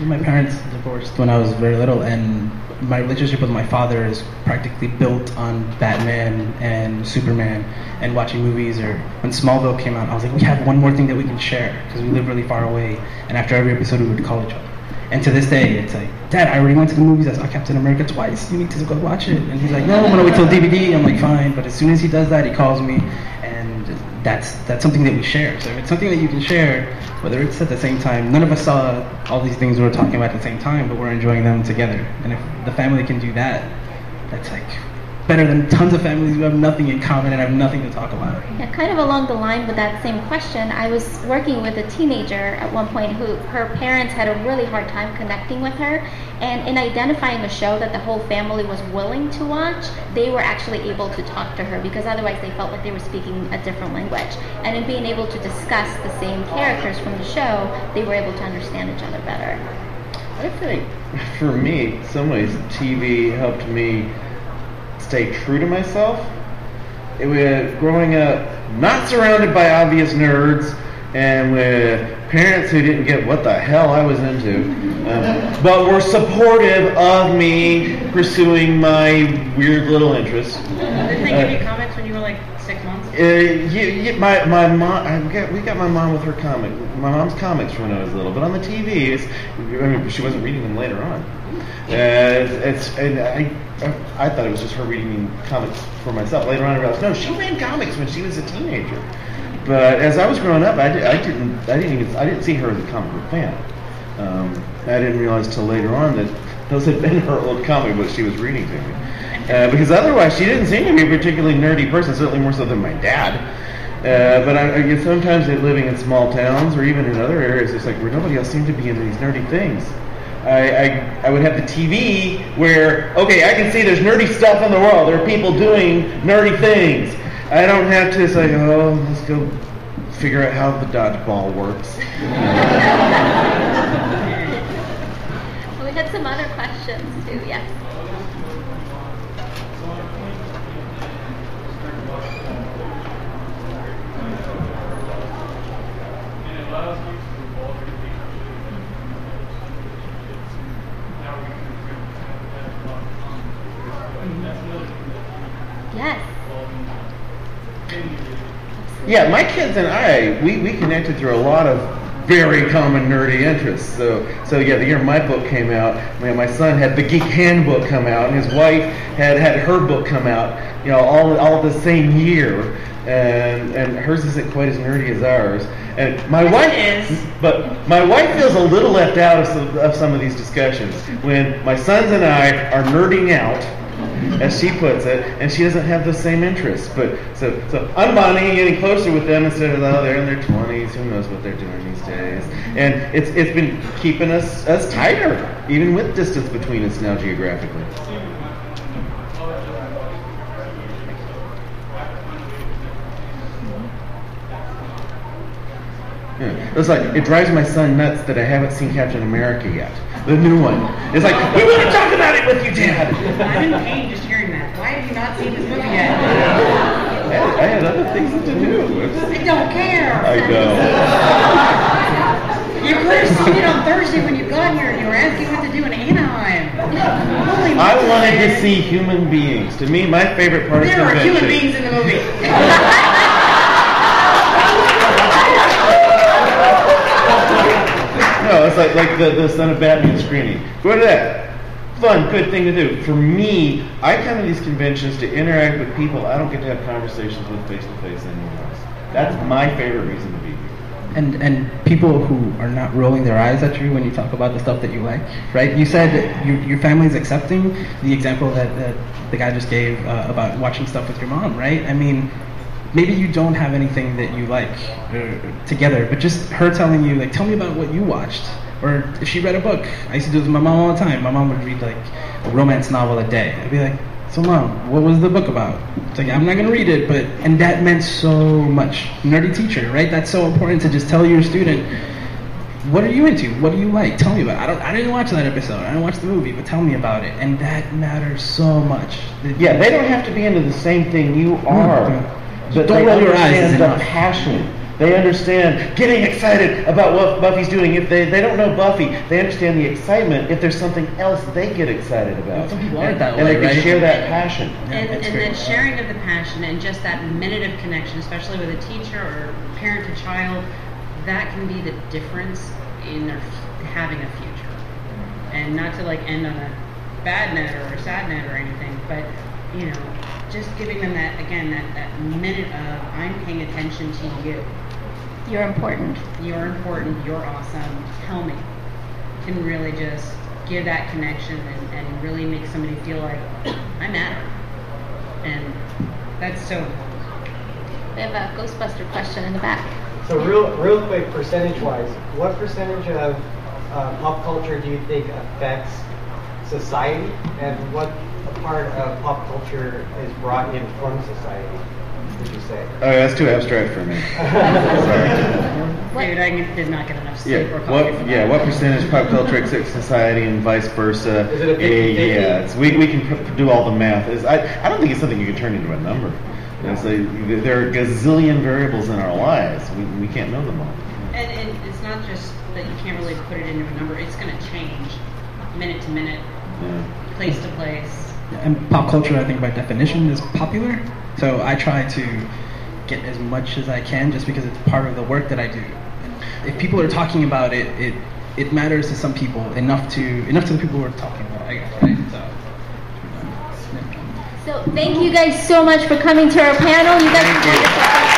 My parents divorced when I was very little, and my relationship with my father is practically built on Batman and Superman and watching movies. Or when Smallville came out, I was like, we have one more thing that we can share because we live really far away, and after every episode we would call each other. And to this day, it's like, Dad, I already went to the movies. I saw Captain America twice. You need to go watch it. And he's like, no, I'm going to wait till DVD. I'm like, fine. But as soon as he does that, he calls me. And that's something that we share. So if it's something that you can share, whether it's at the same time, none of us saw all these things we were talking about at the same time, but we're enjoying them together. And if the family can do that, that's like better than tons of families who have nothing in common and have nothing to talk about.
Yeah, kind of along the line with that same question, I was working with a teenager at one point who her parents had a really hard time connecting with her, and in identifying a show that the whole family was willing to watch, they were actually able to talk to her because otherwise they felt like they were speaking a different language. And in being able to discuss the same characters from the show, they were able to understand each other better.
I think for me, in some ways, TV helped me stay true to myself. It was growing up not surrounded by obvious nerds and with parents who didn't get what the hell I was into, but were supportive of me pursuing my weird little interests.
Didn't they give you comics when you were like 6 months?
My mom, we got my mom with her my mom's comics when I was little, but on the TVs, she wasn't reading them later on. I thought it was just her reading comics for myself. Later on, I realized no, she read comics when she was a teenager. But as I was growing up, I didn't see her as a comic book fan. I didn't realize till later on that those had been her old comic books she was reading to me. Because otherwise, she didn't seem to be a particularly nerdy person. Certainly more so than my dad. But I guess sometimes living in small towns or even in other areas, it's like where nobody else seemed to be into these nerdy things. I would have the TV where, okay, I can see there's nerdy stuff in the world. There are people doing nerdy things. I don't have to say, oh, let's go figure out how the dodgeball works.
We had some other questions too, yes. Yes.
Yeah, my kids and I, we connected through a lot of very common nerdy interests. So yeah, the year my book came out, my son had the Geek Handbook come out, and his wife had her book come out, all the same year. And hers isn't quite as nerdy as ours. And my wife feels a little left out of some of these discussions when my sons and I are nerding out, as she puts it, and she doesn't have the same interests. But so I'm bonding and getting closer with them instead of they're in their 20s. Who knows what they're doing these days? And it's been keeping us tighter, even with distance between us now geographically. Yeah. It's like, it drives my son nuts that I haven't seen Captain America yet. The new one. It's like, we want to talk about it with you, Dad.
I'm in pain just hearing that. Why have you not seen this movie yet?
I had other things to do.
I don't care.
I know.
You could have seen it on Thursday when you got here and you were asking what to do in Anaheim. Holy
I wanted
man.
to see human beings. To me, my favorite part
There
of
are
convention.
human beings in the movie.
No, it's like the Son of Batman screening. Go to that. Fun, good thing to do. For me, I come to these conventions to interact with people I don't get to have conversations with face to face anywhere else. That's my favorite reason to be here.
And people who are not rolling their eyes at you when you talk about the stuff that you like, right? You said that your family's accepting. The example that the guy just gave about watching stuff with your mom, right? I mean, maybe you don't have anything that you like together, but just her telling you, like, tell me about what you watched. Or if she read a book, I used to do this with my mom all the time. My mom would read like a romance novel a day. I'd be like, so Mom, what was the book about? It's like, I'm not going to read it, and that meant so much. Nerdy teacher, right? That's so important to just tell your student, what are you into? What do you like? Tell me about it. I didn't watch that episode. I didn't watch the movie, but tell me about it. And that matters so much.
Yeah, they don't have to be into the same thing you are. But
Don't
they
roll your eyes is
understand the
enough.
passion. They understand getting excited about what Buffy's doing. If they don't know Buffy, they understand the excitement. If there's something else they get excited about.
Some people aren't that
and
way,
they can
right?
share that passion.
And
that's
that
great.
sharing of the passion and just that minute of connection, especially with a teacher or parent to child, that can be the difference in their having a future. And not to like end on a bad note or a sad note or anything, but you know, just giving them that again, that minute of I'm paying attention to you.
You're important.
You're important, you're awesome, tell me, can really just give that connection and really make somebody feel like I matter. And that's so important.
We have a Ghostbuster question in the back.
So real quick, percentage-wise, what percentage of pop culture do you think affects society, and what part of pop culture is brought in from society, would you say?
Oh, that's too abstract for me. Sorry.
Dude, I did not get enough sleep or
Yeah.
coffee for that.
What percentage of pop culture affects society and vice versa?
Is it a 50-50?
Yeah. We can do all the math. I don't think it's something you can turn into a number. It's like, there are a gazillion variables in our lives. We can't know them all.
And it's not just that you can't really put it into a number. It's going to change minute to minute,
Yeah.
place to place.
And pop culture, I think by definition, is popular. So I try to get as much as I can just because it's part of the work that I do. And if people are talking about it, it matters to some people enough to the people who are talking about it, I guess, right?
So thank you guys so much for coming to our panel. You guys are wonderful.